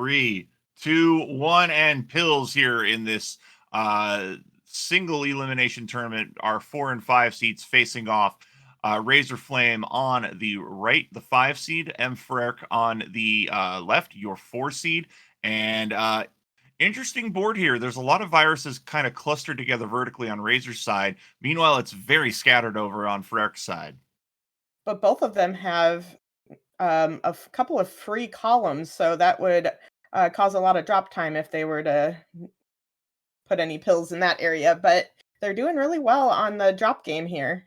3, 2, 1, and pills here in this single elimination tournament. Our 4 and 5 seeds facing off. Razorflame on the right, the 5 seed, Mfrerck on the left, your 4 seed. And interesting board here. There's a lot of viruses kind of clustered together vertically on Razor's side. Meanwhile, it's very scattered over on Mfrerck's side. But both of them have couple of free columns, so that would cause a lot of drop time if they were to put any pills in that area. But they're doing really well on the drop game here.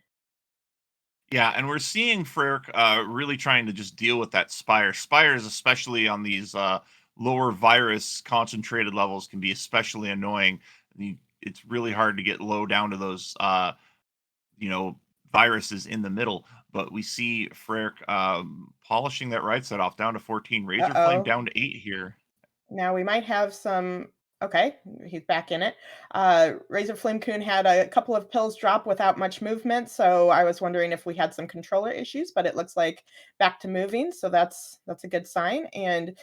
Yeah, and we're seeing Mfrerck really trying to just deal with that Spire. Spires, especially on these lower virus concentrated levels, can be especially annoying. It's really hard to get low down to those, you know, viruses in the middle. But we see Mfrerck polishing that right side off down to 14. Razorflame Uh-oh. down to 8 here. Now we might have some. Okay, he's back in it. Razorflamekun had a couple of pills drop without much movement, so I was wondering if we had some controller issues, but it looks like back to moving, so that's a good sign. And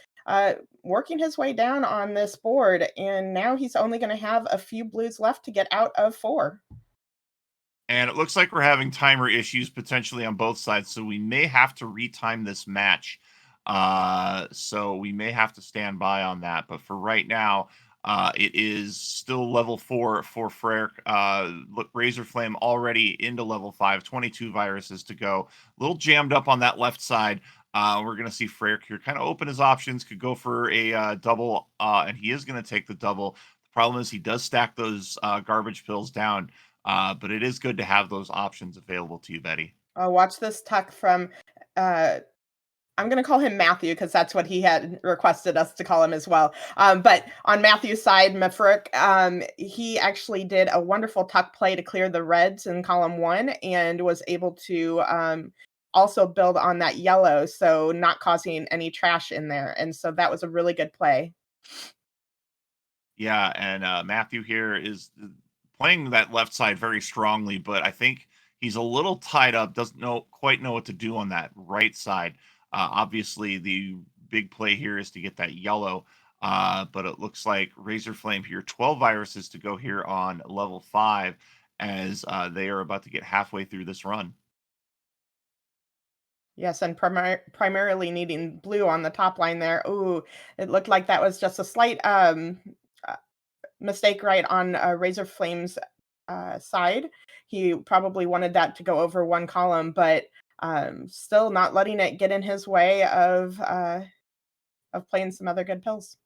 working his way down on this board, and now he's only going to have a few blues left to get out of 4. And it looks like we're having timer issues potentially on both sides, so we may have to retime this match. So we may have to stand by on that. But for right now, it is still level 4 for Mfrerck. Look, Razorflame already into level 5, 22 viruses to go. A little jammed up on that left side. We're going to see Mfrerck here kind of open his options, could go for a double, and he is going to take the double. The problem is he does stack those garbage pills down. But it is good to have those options available to you, Betty. Watch this tuck from. Uh, I'm going to call him Matthew because that's what he had requested us to call him as well. But on Matthew's side, Mfrerck, he actually did a wonderful tuck play to clear the reds in column 1 and was able to also build on that yellow, so not causing any trash in there. And so that was a really good play. Yeah, and Matthew here is playing that left side very strongly, but I think he's a little tied up, doesn't quite know what to do on that right side. Obviously, the big play here is to get that yellow, but it looks like Razorflame here, 12 viruses to go here on level 5 as they are about to get halfway through this run. Yes, and primarily needing blue on the top line there. Ooh, it looked like that was just a slight uh, mistake right on Razorflame's side. He probably wanted that to go over one column, but still not letting it get in his way of playing some other good pills.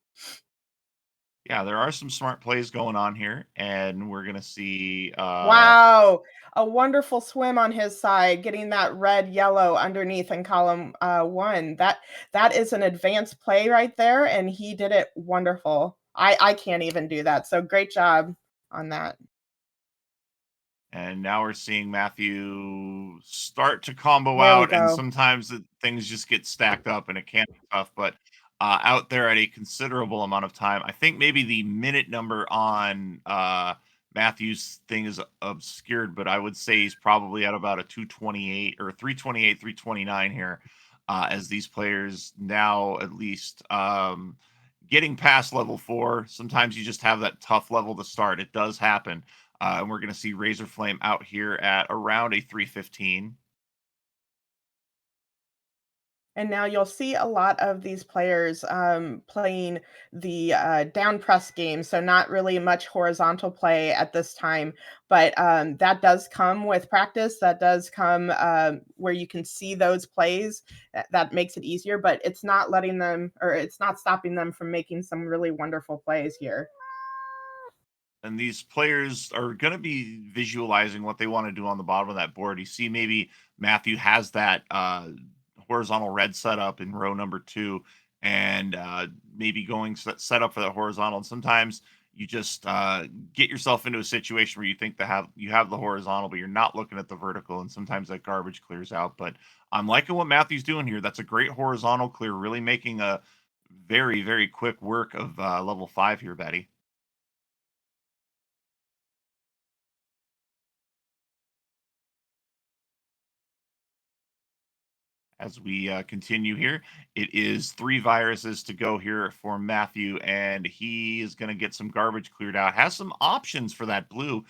Yeah, there are some smart plays going on here, and we're gonna see. Wow, a wonderful swim on his side, getting that red yellow underneath in column 1. That is an advanced play right there, and he did it wonderful. I can't even do that. So great job on that. And now we're seeing Matthew start to combo There we out, and go. sometimes things just get stacked up, and it can be tough. But out there at a considerable amount of time, I think maybe the minute number on Matthew's thing is obscured, but I would say he's probably at about a 228 or 328, 329 here, as these players now at least getting past level 4. Sometimes you just have that tough level to start. It does happen. And we're going to see Razorflame out here at around a 315. And now you'll see a lot of these players playing the down press game, so not really much horizontal play at this time. But that does come with practice. That does come where you can see those plays. That makes it easier, but it's not letting them, or it's not stopping them from making some really wonderful plays here. And these players are going to be visualizing what they want to do on the bottom of that board. You see, maybe Matthew has that horizontal red setup in row number 2, and maybe going set up for that horizontal. And sometimes you just get yourself into a situation where you think you have the horizontal, but you're not looking at the vertical, and sometimes that garbage clears out. But I'm liking what Matthew's doing here. That's a great horizontal clear, really making a very, very quick work of level 5 here, Betty. As we continue here, it is 3 viruses to go here for Matthew, and he is going to get some garbage cleared out. Has some options for that blue.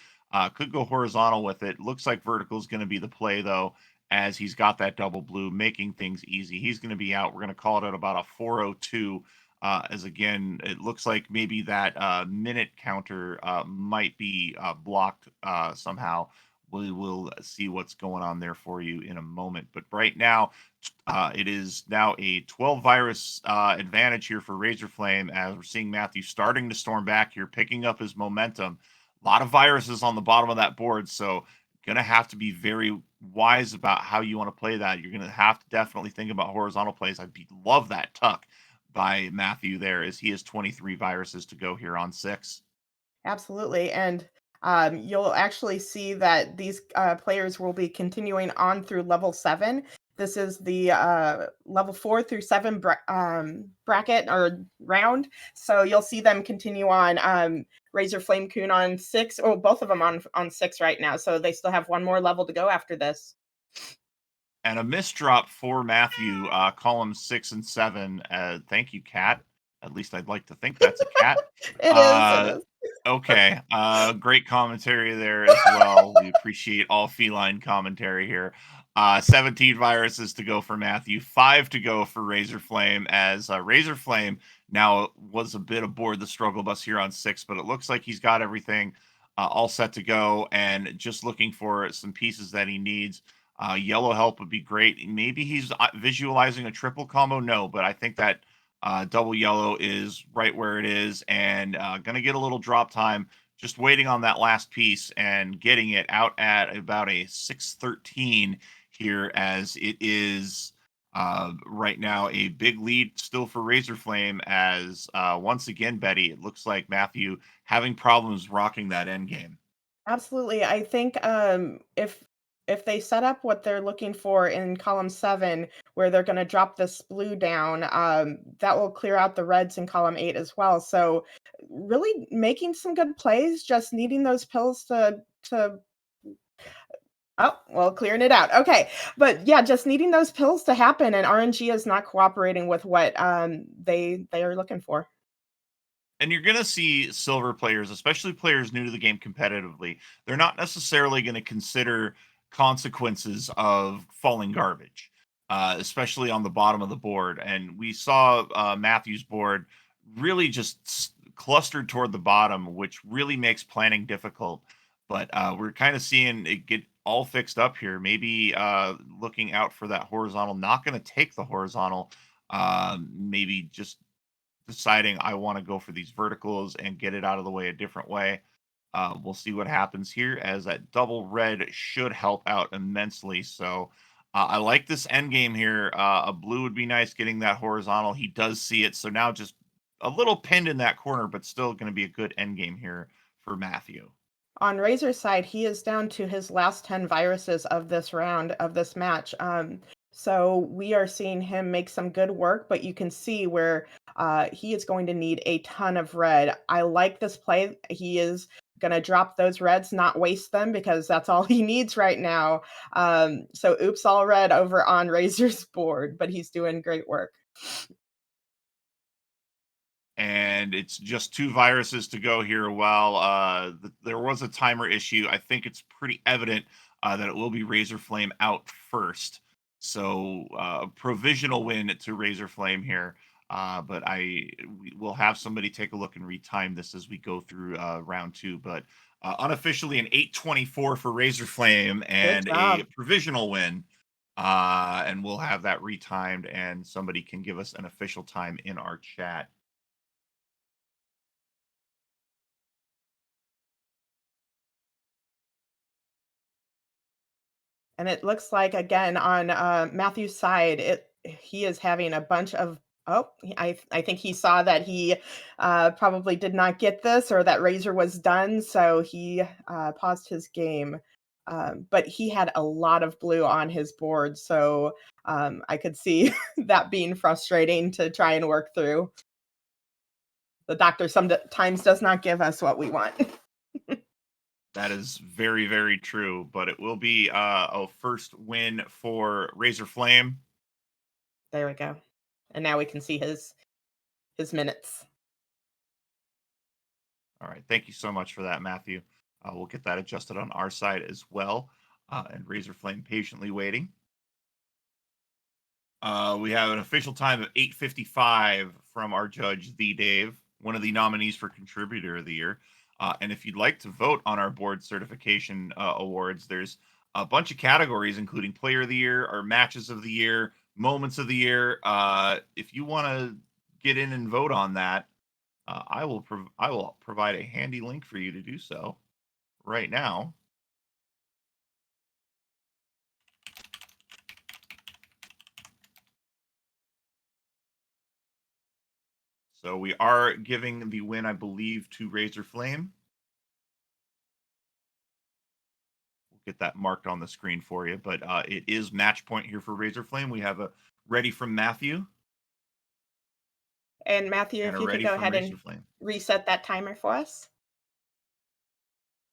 Could go horizontal with it. Looks like vertical is going to be the play, though, as he's got that double blue, making things easy. He's going to be out. We're going to call it at about a 402. As again, it looks like maybe that minute counter might be blocked somehow. We will see what's going on there for you in a moment. But right now, it is now a 12 virus advantage here for Razorflame as we're seeing Matthew starting to storm back here, picking up his momentum. A lot of viruses on the bottom of that board, so going to have to be very wise about how you want to play that. You're going to have to definitely think about horizontal plays. Love that tuck by Matthew there as he has 23 viruses to go here on 6. Absolutely. And you'll actually see that these players will be continuing on through level 7. This is the level 4 through 7 bracket or round. So you'll see them continue on. Razorflamekun on 6. Oh, both of them on 6 right now. So they still have one more level to go after this. And a misdrop for Matthew, column 6 and 7. Thank you, cat. At least I'd like to think that's a cat. It is. It Uh, is. okay. Great commentary there as well. We appreciate all feline commentary here. 17 viruses to go for Matthew, 5 to go for Razorflame, as Razorflame now was a bit aboard the struggle bus here on 6, but it looks like he's got everything all set to go and just looking for some pieces that he needs. Yellow help would be great. Maybe he's visualizing a triple combo. No, but I think that double yellow is right where it is and going to get a little drop time. Just waiting on that last piece and getting it out at about a 613 here, as it is right now a big lead still for Razorflame. As once again, Betty, it looks like Matthew having problems rocking that end game. Absolutely. I think if they set up what they're looking for in column 7, where they're going to drop this blue down, that will clear out the reds in column 8 as well. So really making some good plays, just needing those pills to oh, well, clearing it out. Okay. But yeah, just needing those pills to happen, and RNG is not cooperating with what they are looking for. And you're going to see silver players, especially players new to the game competitively, they're not necessarily going to consider consequences of falling garbage, especially on the bottom of the board. And we saw Matthew's board really just clustered toward the bottom, which really makes planning difficult. But we're kind of seeing it get all fixed up here. Maybe looking out for that horizontal, not going to take the horizontal, maybe just deciding I want to go for these verticals and get it out of the way a different way. We'll see what happens here, as that double red should help out immensely. So I like this end game here. A blue would be nice getting that horizontal. He does see it. So now just a little pinned in that corner, but still going to be a good end game here for Matthew. On Razor's side, he is down to his last 10 viruses of this round, of this match. So we are seeing him make some good work, but you can see where he is going to need a ton of red. I like this play. He is going to drop those reds, not waste them, because that's all he needs right now. So oops, all red over on Razor's board, but he's doing great work. And it's just 2 viruses to go here. While there was a timer issue, I think it's pretty evident that it will be Razorflame out first. So provisional win to Razorflame here. But we will have somebody take a look and retime this as we go through round 2. But unofficially an 824 for Razorflame Good and a job. provisional win. And we'll have that retimed, and somebody can give us an official time in our chat. And it looks like again on Matthew's side, it he is having a bunch of I think he saw that he probably did not get this, or that Razor was done, so he paused his game. But he had a lot of blue on his board, so I could see that being frustrating to try and work through. The doctor sometimes does not give us what we want. That is very, very true. But it will be a first win for Razor Flame. There we go. And now we can see his minutes. All right. Thank you so much for that, Matthew. We'll get that adjusted on our side as well. And Razorflame patiently waiting. We have an official time of 8:55 from our judge, the Dave, one of the nominees for Contributor of the Year. And if you'd like to vote on our board certification awards, there's a bunch of categories, including Player of the Year, or Matches of the Year, Moments of the Year. If you want to get in and vote on that, I will provide a handy link for you to do so right now. So we are giving the win, I believe, to Razorflame. We'll get that marked on the screen for you, but it is match point here for Razorflame. We have a ready from Matthew And Matthew, and if a you could ready go from ahead and Razorflame. reset that timer for us.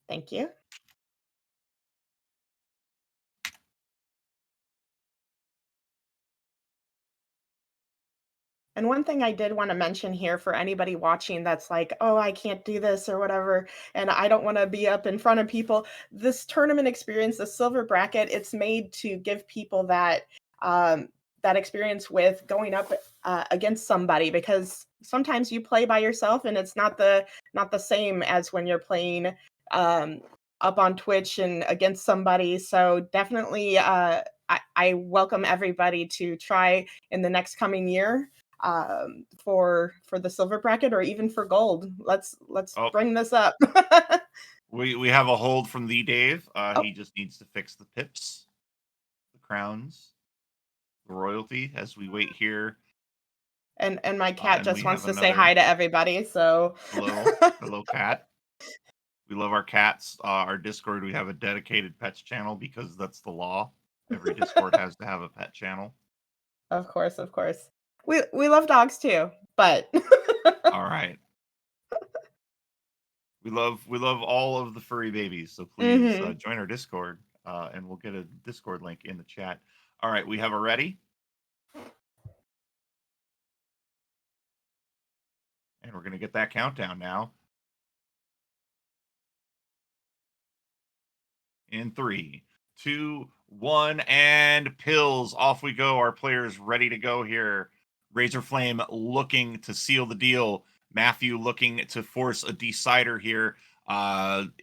Thank you. And one thing I did want to mention here for anybody watching that's like, oh, I can't do this or whatever, and I don't want to be up in front of people. This tournament experience, the silver bracket, it's made to give people that experience with going up against somebody, because sometimes you play by yourself and it's not the same as when you're playing um, up on Twitch and against somebody. So definitely, I welcome everybody to try in the next coming year for the silver bracket, or even for gold. Let's Oh, bring this up. we have a hold from the Dave. Oh, He just needs to fix the pips, the crowns, the royalty as we wait here. and my cat And just we wants have to say hi another to everybody. So hello cat. We love our cats. Our Discord, we have a dedicated pets channel because that's the law. Every Discord has to have a pet channel. of course, of course, we love dogs too, but All right. We love all of the furry babies. So please hmm join our Discord, and we'll get a Discord link in the chat. All right, we have a ready, and we're gonna get that countdown now. In 3, 2, 1, and pills. Off we go. Our players ready to go here. Razorflame looking to seal the deal. Matthew looking to force a decider here.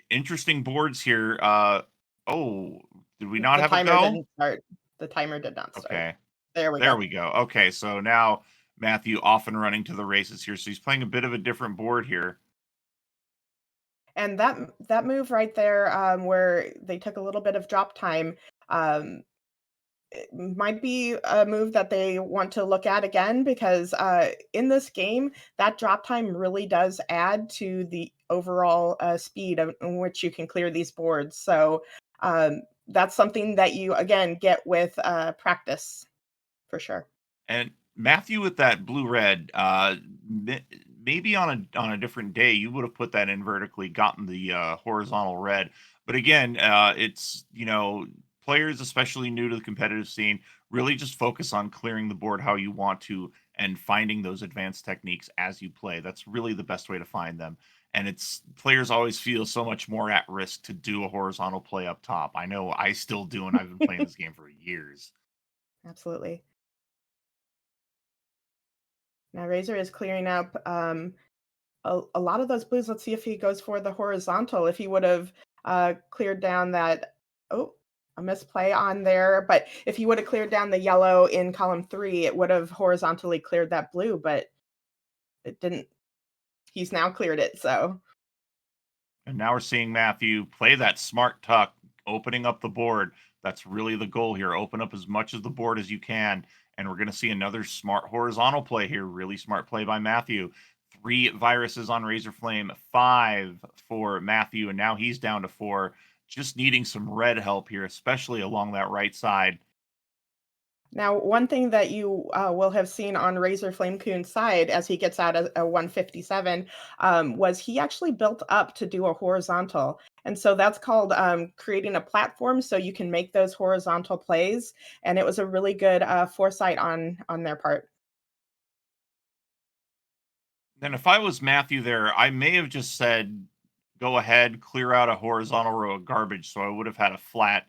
Interesting boards here. Oh, did we not the have a timer go? didn't start. The timer did not start. Okay, There we there go. we go. Okay, so now Matthew off and running to the races here. So he's playing a bit of a different board here. And that move right there, where they took a little bit of drop time, um, it might be a move that they want to look at again, because in this game, that drop time really does add to the overall speed in which you can clear these boards. So that's something that you again get with practice for sure. And Matthew with that blue red, maybe on a different day you would have put that in vertically, gotten the horizontal red. But again, it's players, especially new to the competitive scene, really just focus on clearing the board how you want to and finding those advanced techniques as you play. That's really the best way to find them. And it's players always feel so much more at risk to do a horizontal play up top. I know I still do, and I've been playing this game for years. Absolutely. Now Razor is clearing up a lot of those blues. Let's see if he goes for the horizontal. If he would have cleared down that, oh, a misplay on there. But if he would have cleared down the yellow in column 3, it would have horizontally cleared that blue, but it didn't. He's now cleared it. So And now we're seeing Matthew play that smart tuck, opening up the board. That's really the goal here. Open up as much of the board as you can. And we're going to see another smart horizontal play here. Really smart play by Matthew. 3 viruses on Razorflame, 5 for Matthew. And now he's down to 4. Just needing some red help here, especially along that right side. Now, one thing that you will have seen on Razorflamekun's side as he gets out a 157 was he actually built up to do a horizontal. And so that's called creating a platform so you can make those horizontal plays. And it was a really good foresight on their part. Then if I was Matthew there, I may have just said, "Go ahead, clear out a horizontal row of garbage," so I would have had a flat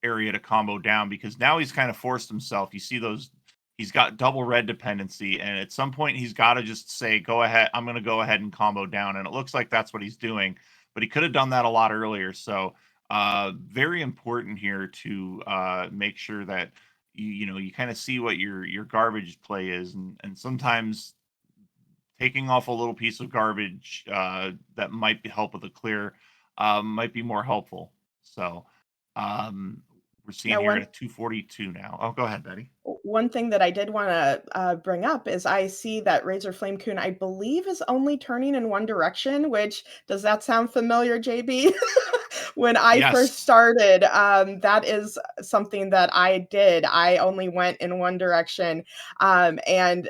area to combo down because now he's kind of forced himself. You see those he's got double red dependency, and at some point he's gotta just say, "Go ahead, I'm gonna go ahead and combo down," and it looks like that's what he's doing, but he could have done that a lot earlier, so, very important here to, make sure that you kinda see what your garbage play is, and sometimes taking off a little piece of garbage that might be help with a clear might be more helpful. So um, we're seeing Now, here at one a 242 now. Oh, go ahead, Betty. One thing that I did wanna, bring up is I see that Razor Flamekun, I believe, is only turning in one direction, which does that sound familiar, JB? When I first Yes, started, that is something that I did. I only went in one direction, and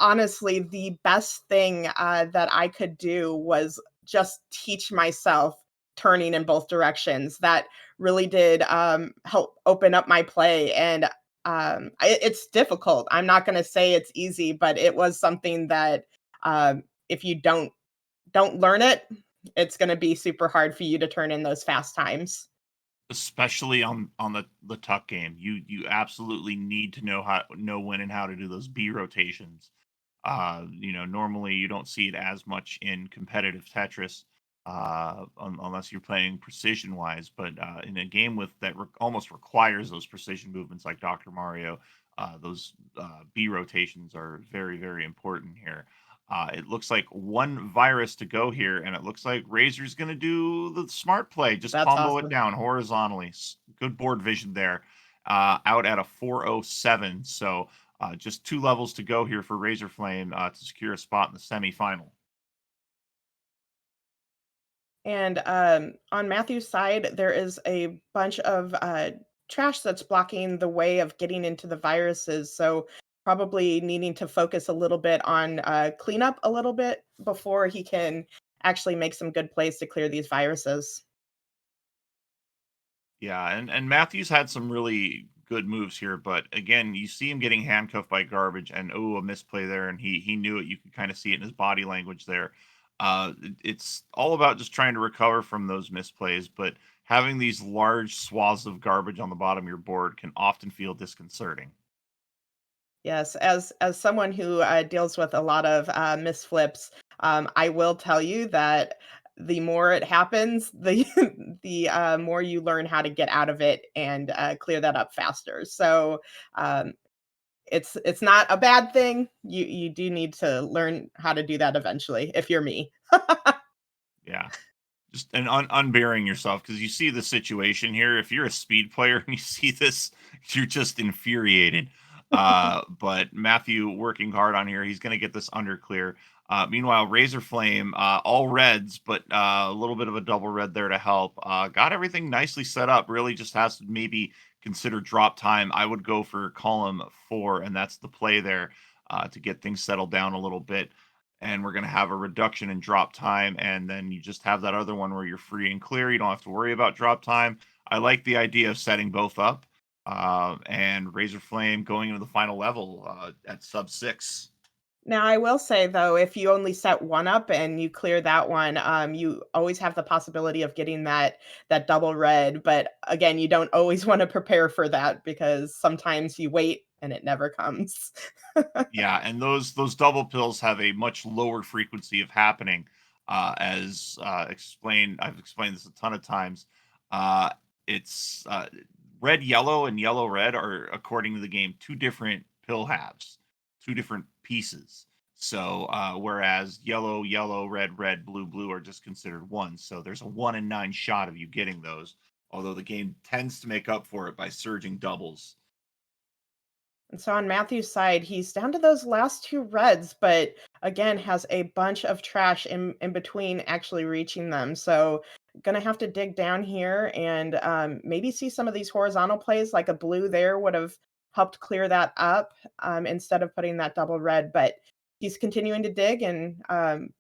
honestly, the best thing, that I could do was just teach myself turning in both directions. That really did, help open up my play, and it's difficult. I'm not gonna say it's easy, but it was something that, if you don't learn it, it's gonna be super hard for you to turn in those fast times. especially on the tuck game. You absolutely need to know when and how to do those B rotations. Normally you don't see it as much in competitive Tetris, unless you're playing precision wise. But in a game with that almost requires those precision movements like Dr. Mario, those B rotations are very, very important here. It looks like one virus to go here, and it looks like Razor's going to do the smart play. Just That's combo it awesome. down horizontally. Good board vision there. Out at a 407. So just 2 levels to go here for Razorflame to secure a spot in the semifinal. And, on Matthew's side, there is a bunch of, trash that's blocking the way of getting into the viruses, so probably needing to focus a little bit on, cleanup a little bit before he can actually make some good plays to clear these viruses. Yeah, and Matthews had some really good moves here, but again, you see him getting handcuffed by garbage, and oh, a misplay there, and he knew it. You could kind of see it in his body language there. It's all about just trying to recover from those misplays, but having these large swaths of garbage on the bottom of your board can often feel disconcerting. Yes, as someone who, deals with a lot of, misflips, I will tell you that the more it happens, the the more you learn how to get out of it and, clear that up faster. So, um, it's not a bad thing. You do need to learn how to do that eventually if you're me. Yeah. Just and unbearing yourself because you see the situation here. If you're a speed player and you see this, you're just infuriated. But Matthew working hard on here. He's going to get this under clear. Meanwhile, Razor Flame, all reds, but a little bit of a double red there to help. Got everything nicely set up. Really just has to maybe consider drop time. I would go for column 4, and that's the play there to get things settled down a little bit, and we're going to have a reduction in drop time, and then you just have that other one where you're free and clear. You don't have to worry about drop time. I like the idea of setting both up, and Razor Flame going into the final level at sub 6. Now, I will say though, if you only set one up and you clear that one, you always have the possibility of getting that double red. But again, you don't always want to prepare for that because sometimes you wait and it never comes. Yeah, and those double pills have a much lower frequency of happening, as explained. I've explained this a ton of times. Uh, it's red yellow and yellow red are, according to the game, two different pill halves, two different pieces. So whereas yellow yellow, red red, blue blue are just considered one. So there's a 1 in 9 shot of you getting those. Although the game tends to make up for it by surging doubles. And so on Matthew's side, he's down to those last two reds, but again has a bunch of trash in between actually reaching them. So gonna have to dig down here and maybe see some of these horizontal plays like a blue there would have helped clear that up, instead of putting that double red. But he's continuing to dig, and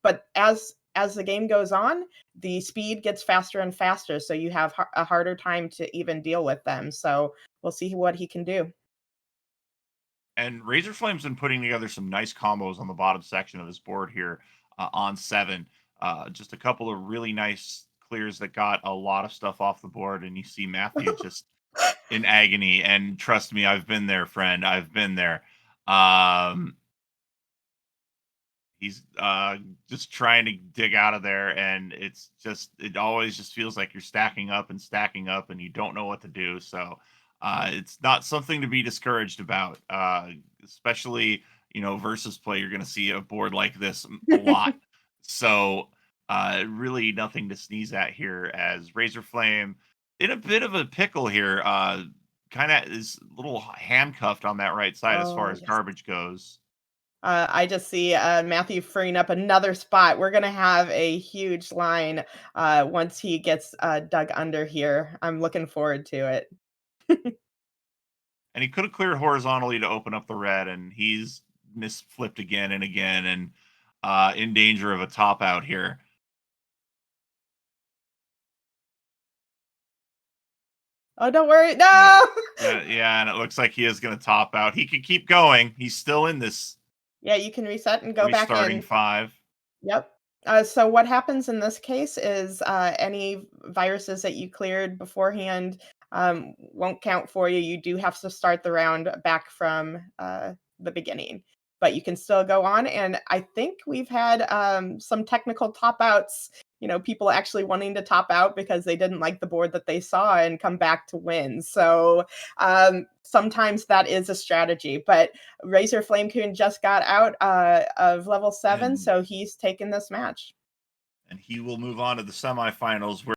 but as the game goes on, the speed gets faster and faster, so you have a harder time to even deal with them. So we'll see what he can do. And Razorflame's been putting together some nice combos on the bottom section of his board here on 7. Just a couple of really nice clears that got a lot of stuff off the board, and you see Matthew just in agony. And trust me, I've been there, friend. I've been there. Um, he's just trying to dig out of there, and it always just feels like you're stacking up, and you don't know what to do. So it's not something to be discouraged about, especially versus play. You're going to see a board like this a lot. So really nothing to sneeze at here, as Razorflame in a bit of a pickle here. Kind of is a little handcuffed on that right side as far Oh, as yes. garbage goes. I just see Matthew freeing up another spot. We're going to have a huge line once he gets dug under here. I'm looking forward to it. And he could have cleared horizontally to open up the red, and he's misflipped again and again, and in danger of a top out here. Oh, don't worry. Yeah, No! yeah, and it looks like he is going to top out. He could keep going. He's still in this Yeah, you can reset and go back restarting in. 5. Yep. So what happens in this case is any viruses that you cleared beforehand won't count for you. You do have to start the round back from the beginning, but you can still go on. And I think we've had some technical top outs. People actually wanting to top out because they didn't like the board that they saw and come back to win. So sometimes that is a strategy, but Razorflamekun just got out of level 7, And so he's taken this match. he will move on to the semifinals, where